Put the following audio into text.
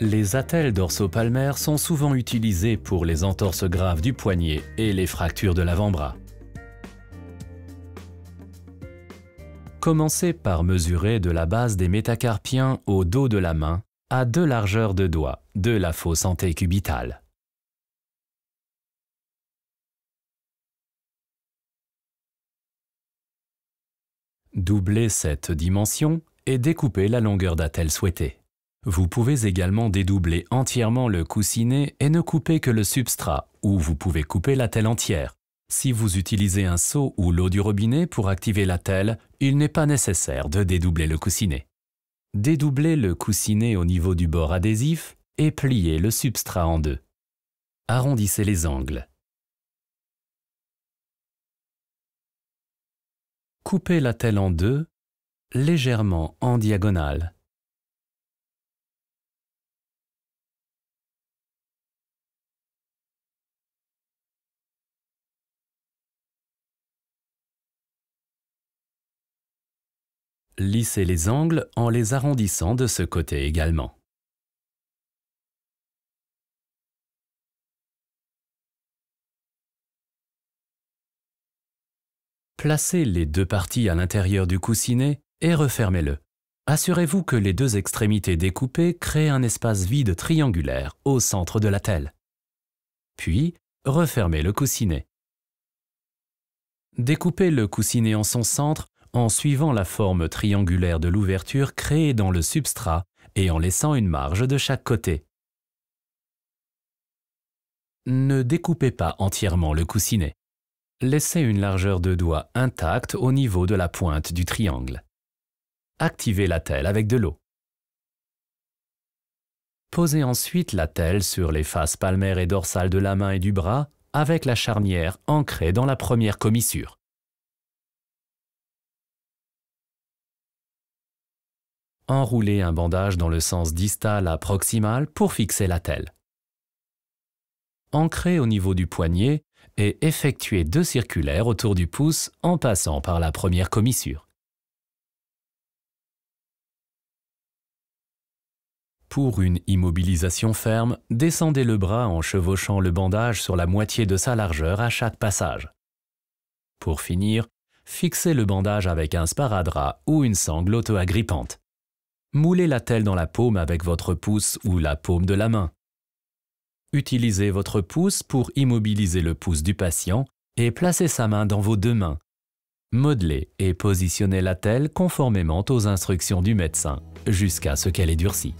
Les attelles dorsopalmaires sont souvent utilisés pour les entorses graves du poignet et les fractures de l'avant-bras. Commencez par mesurer de la base des métacarpiens au dos de la main à 2 largeurs de doigts de la fosse antécubitale. Doublez cette dimension et découpez la longueur d'attelle souhaitée. Vous pouvez également dédoubler entièrement le coussinet et ne couper que le substrat, ou vous pouvez couper l'attelle entière. Si vous utilisez un seau ou l'eau du robinet pour activer l'attelle, il n'est pas nécessaire de dédoubler le coussinet. Dédoublez le coussinet au niveau du bord adhésif et pliez le substrat en 2. Arrondissez les angles. Coupez l'attelle en 2, légèrement en diagonale. Lissez les angles en les arrondissant de ce côté également. Placez les 2 parties à l'intérieur du coussinet et refermez-le. Assurez-vous que les 2 extrémités découpées créent un espace vide triangulaire au centre de l'attelle. Puis, refermez le coussinet. Découpez le coussinet en son centre en suivant la forme triangulaire de l'ouverture créée dans le substrat et en laissant une marge de chaque côté. Ne découpez pas entièrement le coussinet. Laissez une largeur de doigt intacte au niveau de la pointe du triangle. Activez l'attelle avec de l'eau. Posez ensuite l'attelle sur les faces palmaires et dorsales de la main et du bras avec la charnière ancrée dans la première commissure. Enroulez un bandage dans le sens distal à proximal pour fixer l'attelle. Ancrez au niveau du poignet et effectuez 2 circulaires autour du pouce en passant par la première commissure. Pour une immobilisation ferme, descendez le bras en chevauchant le bandage sur la moitié de sa largeur à chaque passage. Pour finir, fixez le bandage avec un sparadrap ou une sangle auto-agrippante. Moulez l'attelle dans la paume avec votre pouce ou la paume de la main. Utilisez votre pouce pour immobiliser le pouce du patient et placez sa main dans vos 2 mains. Modelez et positionnez l'attelle conformément aux instructions du médecin jusqu'à ce qu'elle ait durci.